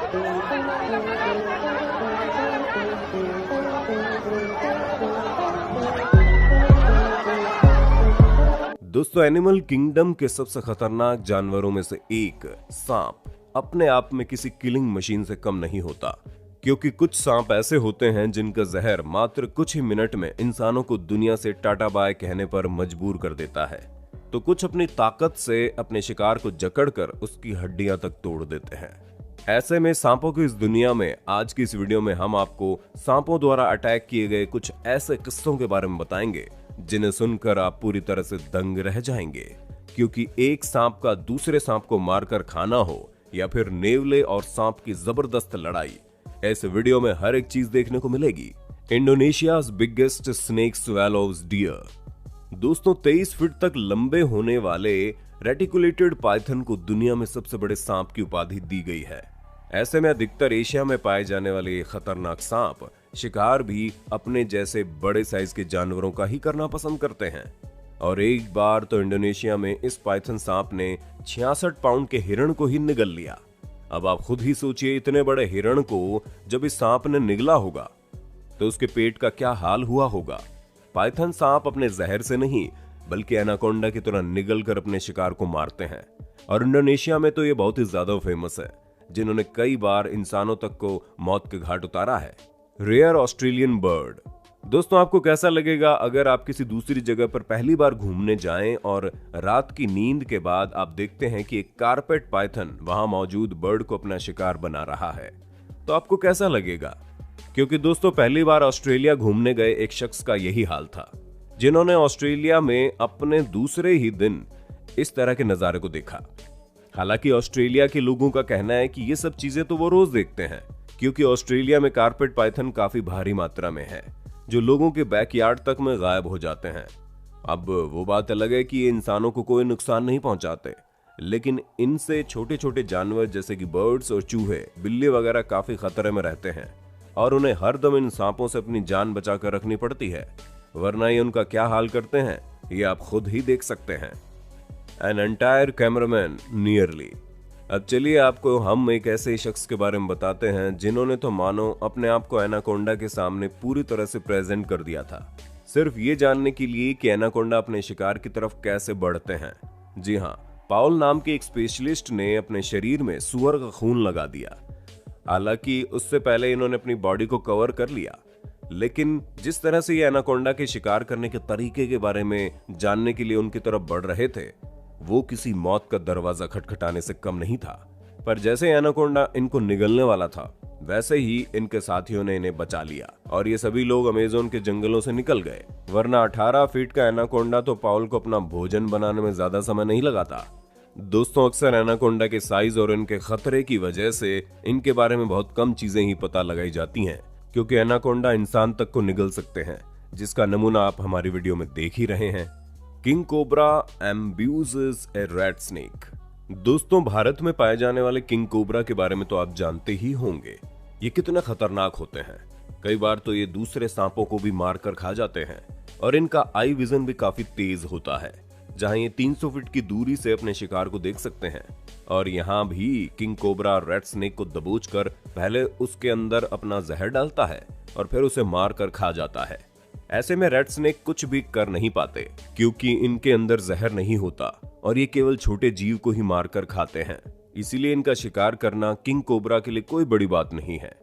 दोस्तों, animal kingdom के सबसे खतरनाक जानवरों में से एक सांप अपने आप में किसी किलिंग मशीन से कम नहीं होता, क्योंकि कुछ सांप ऐसे होते हैं जिनका जहर मात्र कुछ ही मिनट में इंसानों को दुनिया से टाटा बाय कहने पर मजबूर कर देता है, तो कुछ अपनी ताकत से अपने शिकार को जकड़कर उसकी हड्डियां तक तोड़ देते हैं। ऐसे में सांपों की इस दुनिया में आज की इस वीडियो में हम आपको सांपों द्वारा अटैक किए गए कुछ ऐसे किस्सों के बारे में बताएंगे जिन्हें सुनकर आप पूरी तरह से दंग रह जाएंगे, क्योंकि एक सांप का दूसरे सांप को मारकर खाना हो या फिर नेवले और सांप की जबरदस्त लड़ाई, ऐसे वीडियो में हर एक चीज देखने को मिलेगी। Indonesia's biggest snake swallows deer. दोस्तों, 23 फीट तक लंबे होने वाले रेटिकुलेटेड पाइथन को दुनिया में सबसे बड़े सांप की उपाधि दी गई है। ऐसे में अधिकतर एशिया में पाए जाने वाले ये खतरनाक सांप शिकार भी अपने जैसे बड़े साइज के जानवरों का ही करना पसंद करते हैं। और एक बार तो इंडोनेशिया में इस पाइथन सांप ने 66 पाउंड के हिरण को ही निगल लिया। अब आप खुद ही सोचिए, इतने बड़े हिरण को जब इस सांप ने निगला होगा तो उसके पेट का क्या हाल हुआ होगा। पाइथन सांप अपने जहर से नहीं बल्कि एनाकोंडा की तरह निगल कर अपने शिकार को मारते हैं, और इंडोनेशिया में तो ये बहुत ही ज्यादा फेमस है, जिन्होंने कई बार इंसानों तक को मौत के घाट उतारा है। Rare Australian bird. दोस्तों, आपको कैसा लगेगा अगर आप किसी दूसरी जगह पर पहली बार घूमने जाएं और रात की नींद के बाद आप देखते हैं कि एक कारपेट पाइथन वहां मौजूद बर्ड को अपना शिकार बना रहा है, तो आपको कैसा लगेगा? क्योंकि दोस्तों, पहली बार ऑस्ट्रेलिया घूमने गए एक शख्स का यही हाल था, जिन्होंने ऑस्ट्रेलिया में अपने दूसरे ही दिन इस तरह के नजारे को देखा। हालांकि ऑस्ट्रेलिया के लोगों का कहना है कि ये सब चीजें तो वो रोज देखते हैं, क्योंकि ऑस्ट्रेलिया में कारपेट पाइथन काफी भारी मात्रा में है, जो लोगों के बैकयार्ड तक में गायब हो जाते हैं। अब वो बात अलग है कि ये इंसानों को कोई नुकसान नहीं पहुंचाते, लेकिन इनसे छोटे छोटे जानवर जैसे कि बर्ड्स और चूहे, बिल्ली वगैरह काफी खतरे में रहते हैं, और उन्हें हर दम इन सांपों से अपनी जान बचाकर रखनी पड़ती है, वरना ये उनका क्या हाल करते हैं ये आप खुद ही देख सकते हैं। An entire cameraman nearly. अब चलिए आपको हम एक ऐसे शख्स के बारे में बताते हैं जिन्होंने तो मानो अपने आप को एनाकोंडा के सामने पूरी तरह से प्रेजेंट कर दिया था, सिर्फ ये जानने के लिए कि एनाकोंडा अपने शिकार की तरफ कैसे बढ़ते हैं। जी हाँ, पाउल नाम के एक स्पेशलिस्ट ने अपने शरीर में सुअर का खून लगा दिया। हालांकि उससे पहले इन्होंने अपनी बॉडी को कवर कर लिया, लेकिन जिस तरह से ये एनाकोंडा के शिकार करने के तरीके के बारे में जानने के लिए उनकी तरफ बढ़ रहे थे, वो किसी मौत का दरवाजा खटखटाने से कम नहीं था। पर जैसे एनाकोंडा इनको निगलने वाला था, वैसे ही इनके साथियों ने इन्हें बचा लिया और ये सभी लोग अमेज़न के जंगलों से निकल गए, वरना 18 फीट का एनाकोंडा तो पाउल को अपना भोजन बनाने में ज्यादा समय नहीं लगाता। दोस्तों, अक्सर एनाकोंडा के साइज और इनके खतरे की वजह से इनके बारे में बहुत कम चीजें ही पता लगाई जाती हैं, क्योंकि एनाकोंडा इंसान तक को निगल सकते हैं, जिसका नमूना आप हमारी वीडियो में देख ही रहे हैं। किंग कोबरा एम्ब्यूजेस ए रैट स्नेक। दोस्तों, भारत में पाए जाने वाले किंग कोबरा के बारे में तो आप जानते ही होंगे। ये कितने खतरनाक होते हैं। कई बार तो ये दूसरे सांपों को भी मारकर खा जाते हैं, और इनका आई विजन भी काफी तेज होता है, जहां ये 300 फीट की दूरी से अपने शिकार को देख सकते हैं। और यहाँ भी किंग कोबरा रैट स्नेक को दबोचकर पहले उसके अंदर अपना जहर डालता है और फिर उसे मार कर खा जाता है। ऐसे में रेड स्नेक कुछ भी कर नहीं पाते, क्योंकि इनके अंदर जहर नहीं होता और ये केवल छोटे जीव को ही मारकर खाते हैं। इसीलिए इनका शिकार करना किंग कोबरा के लिए कोई बड़ी बात नहीं है।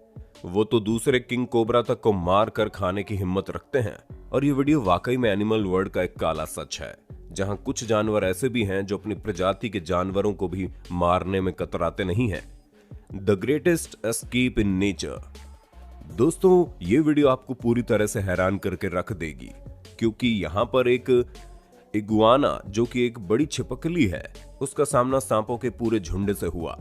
वो तो दूसरे किंग कोबरा तक को मार कर खाने की हिम्मत रखते हैं। और ये वीडियो वाकई में एनिमल वर्ल्ड का एक काला सच है, जहां कुछ जानवर ऐसे भी हैं जो अपनी प्रजाति के जानवरों को भी मारने में कतराते नहीं हैं। The greatest escape in nature. दोस्तों, ये वीडियो आपको पूरी तरह से हैरान करके रख देगी, क्योंकि यहाँ पर एक इगुआना, जो कि एक बड़ी छिपकली है, उसका सामना सांपों के पूरे झुंड से हुआ,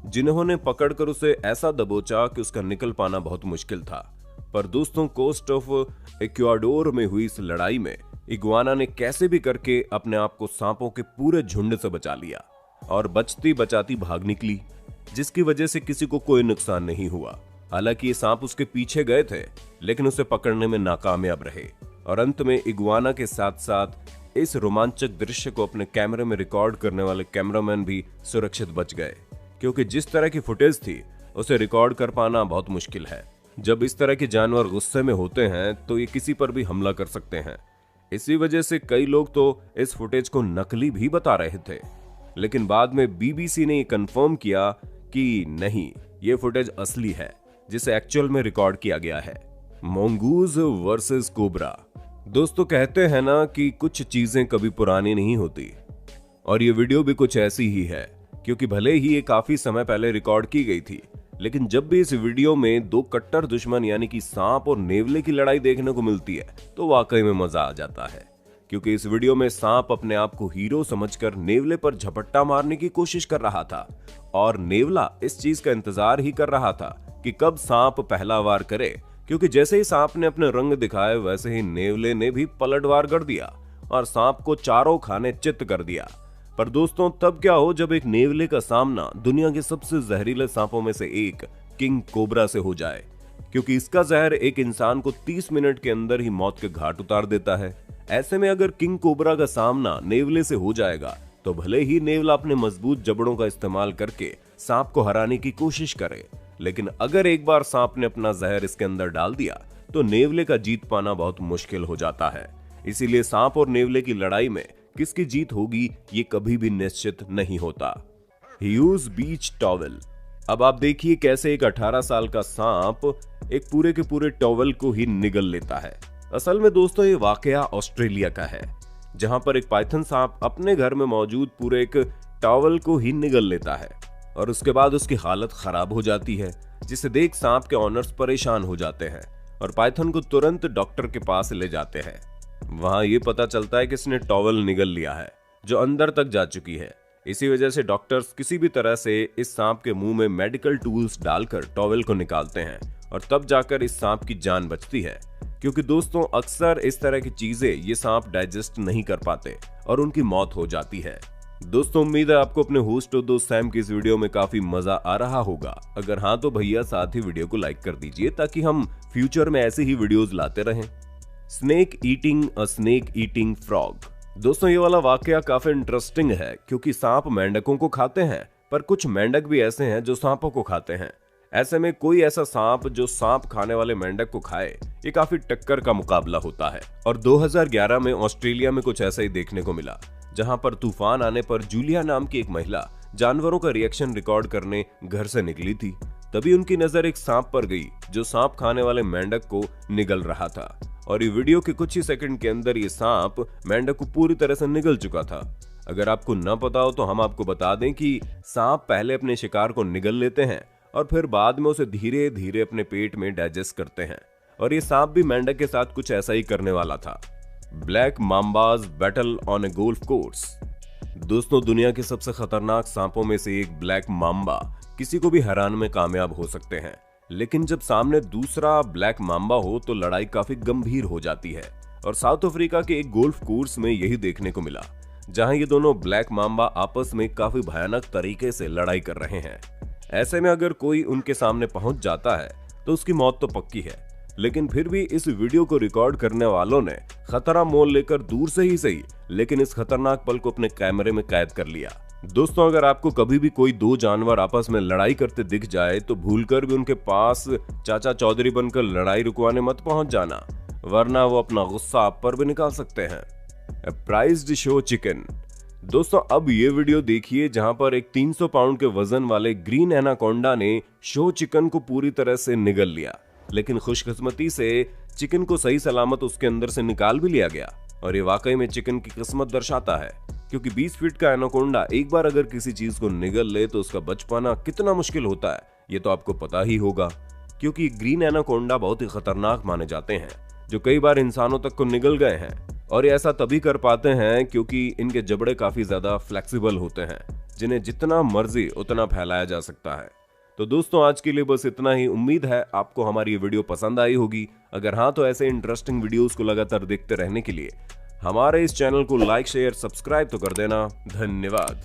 जिन्होंने पकड़कर उसे ऐसा दबोचा कि उसका निकल पाना बहुत मुश्किल था। पर दोस्तों, कोस्ट ऑफ इक्वाडोर में हुई इस लड़ाई में इगुआना ने कैसे भी करके अपने आप को सांपों के पूरे झुंड से बचा लिया और बचती बचाती भाग निकली, जिसकी वजह से किसी को कोई नुकसान नहीं हुआ। हालांकि ये सांप उसके पीछे गए थे, लेकिन उसे पकड़ने में नाकामयाब रहे और अंत में इगुआना के साथ साथ इस रोमांचक दृश्य को अपने कैमरे में रिकॉर्ड करने वाले कैमरामैन भी सुरक्षित बच गए, क्योंकि जिस तरह की फुटेज थी उसे रिकॉर्ड कर पाना बहुत मुश्किल है। जब इस तरह के जानवर गुस्से में होते हैं तो ये किसी पर भी हमला कर सकते हैं। इसी वजह से कई लोग तो इस फुटेज को नकली भी बता रहे थे, लेकिन बाद में बीबीसी ने कंफर्म किया कि नहीं, ये फुटेज असली है जिसे एक्चुअल में रिकॉर्ड किया गया है। Mongoose versus cobra. दोस्तों, कहते हैं ना कि कुछ चीजें कभी पुरानी नहीं होती, और ये वीडियो भी कुछ ऐसी ही है, क्योंकि भले ही ये काफी समय पहले रिकॉर्ड की गई थी, लेकिन जब भी इस वीडियो में दो कट्टर दुश्मन यानी कि सांप और नेवले की लड़ाई देखने को मिलती है तो वाकई में मजा आ जाता है। क्योंकि इस वीडियो में सांप अपने आप को हीरो समझकर नेवले पर झपट्टा मारने की कोशिश कर रहा था, और नेवला इस चीज का इंतजार ही कर रहा था कि कब सांप पहला वार करे, क्योंकि जैसे ही सांप ने अपने रंग दिखाए वैसे ही नेवले ने भी पलटवार कर दिया और सांप को चारों खाने चित्त कर दिया। पर दोस्तों, तब क्या हो जब एक नेवले का सामना दुनिया के सबसे जहरीले सांपों में से एक किंग कोबरा से हो जाए, क्योंकि इसका जहर एक इंसान को 30 मिनट के अंदर ही मौत के घाट उतार देता है। ऐसे में अगर किंग कोबरा का सामना नेवले से हो जाएगा तो भले ही नेवला अपने मजबूत जबड़ों का इस्तेमाल करके सांप को हराने की कोशिश करे, लेकिन अगर एक बार सांप ने अपना जहर इसके अंदर डाल दिया तो नेवले का जीत पाना बहुत मुश्किल हो जाता है। इसीलिए सांप और नेवले की लड़ाई में किसकी जीत होगी ये कभी भी निश्चित नहीं होता। ह्यूज बीच टॉवेल। अब आप देखिए कैसे एक 18 साल का सांप एक पूरे के पूरे टॉवेल को ही निगल लेता है। असल में दोस्तों, ये वाकया ऑस्ट्रेलिया का है, जहां पर एक पाइथन सांप अपने घर में मौजूद पूरे एक टॉवेल को ही निगल लेता है और उसके बाद उसकी हालत खराब हो जाती है, जिसे देख सांप के ऑनर्स परेशान हो जाते हैं और पाइथन को तुरंत डॉक्टर के पास ले जाते हैं। वहां ये पता चलता है कि इसने टॉवेल निगल लिया है जो अंदर तक जा चुकी है। इसी वजह से डॉक्टर्स किसी भी तरह से इस सांप के मुंह में मेडिकल टूल्स डालकर टॉवेल को निकालते हैं और तब जाकर इस सांप की जान बचती है। क्योंकि दोस्तों, अक्सर इस तरह की चीजें ये सांप डाइजेस्ट नहीं कर पाते और उनकी मौत हो जाती है। दोस्तों, उम्मीद है आपको अपने होस्ट और दोस्त सैम की इस वीडियो में काफी मजा आ रहा होगा। अगर हाँ तो भैया साथ ही वीडियो को लाइक कर दीजिए ताकि हम फ्यूचर में ऐसे ही वीडियोस लाते रहें। Snake eating a snake eating frog. दोस्तों, ये वाला वाकया काफी इंटरेस्टिंग है, क्योंकि सांप मेंढकों को खाते हैं, पर कुछ मेंढक भी ऐसे हैं जो सांपों को खाते हैं। ऐसे में कोई ऐसा सांप जो सांप खाने वाले मेंढक को खाए, ये काफी टक्कर का मुकाबला होता है। और 2011 में ऑस्ट्रेलिया में कुछ ऐसा ही देखने को मिला, जहां पर तूफान आने पर जूलिया नाम की एक महिला जानवरों का रिएक्शन रिकॉर्ड करने घर से निकली थी। तभी उनकी नजर एक सांप पर गई जो सांप खाने वाले मेंढक को निगल रहा था, और ये वीडियो के कुछ ही सेकंड के अंदर ये सांप मेंढक को पूरी तरह से निगल चुका था। अगर आपको न पता हो तो हम आपको बता दें कि सांप पहले अपने शिकार को निगल लेते हैं और फिर बाद में उसे धीरे धीरे अपने पेट में डाइजेस्ट करते हैं, और ये सांप भी मेंढक के साथ कुछ ऐसा ही करने वाला था। Black mambas battle on a golf course. दोस्तों, दुनिया के सबसे खतरनाक सांपों में से एक ब्लैक माम्बा किसी को भी हराने में कामयाब हो सकते हैं, लेकिन जब सामने दूसरा ब्लैक माम्बा हो तो लड़ाई काफी गंभीर हो जाती है। और साउथ अफ्रीका के एक गोल्फ कोर्स में यही देखने को मिला, जहां ये दोनों ब्लैक माम्बा आपस में काफी भयानक तरीके से लड़ाई कर रहे हैं। ऐसे में अगर कोई उनके सामने पहुंच जाता है तो उसकी मौत तो पक्की है, लेकिन फिर भी इस वीडियो को रिकॉर्ड करने वालों ने खतरा मोल लेकर दूर से ही सही, लेकिन इस खतरनाक पल को अपने कैमरे में कैद कर लिया। दोस्तों, अगर आपको कभी भी कोई दो जानवर आपस में लड़ाई करते दिख जाए तो भूलकर भी उनके पास चाचा चौधरी बनकर लड़ाई रुकवाने मत पहुंच जाना, वरना वो अपना गुस्सा आप पर भी निकाल सकते हैं। Prized show chicken. दोस्तों, अब ये वीडियो देखिए जहां पर एक 300 पाउंड के वजन वाले ग्रीन एनाकोंडा ने शो चिकन को पूरी तरह से निगल लिया, लेकिन खुशकिस्मती से चिकन को सही सलामत उसके अंदर से निकाल भी लिया गया। और ये वाकई में चिकन की किस्मत दर्शाता है, क्योंकि 20 फीट का एनाकोंडा एक बार अगर किसी चीज को निगल ले तो उसका बच पाना कितना मुश्किल होता है ये तो आपको पता ही होगा। क्योंकि ग्रीन एनाकोंडा बहुत ही खतरनाक माने जाते हैं, जो कई बार इंसानों तक को निगल गए हैं, और ये ऐसा तभी कर पाते हैं क्योंकि इनके जबड़े काफी ज्यादा फ्लेक्सिबल होते हैं, जिन्हें जितना मर्जी उतना फैलाया जा सकता है। तो दोस्तों, आज के लिए बस इतना ही। उम्मीद है आपको हमारी ये वीडियो पसंद आई होगी। अगर हाँ तो ऐसे इंटरेस्टिंग वीडियोस को लगातार देखते रहने के लिए हमारे इस चैनल को लाइक शेयर सब्सक्राइब तो कर देना। धन्यवाद।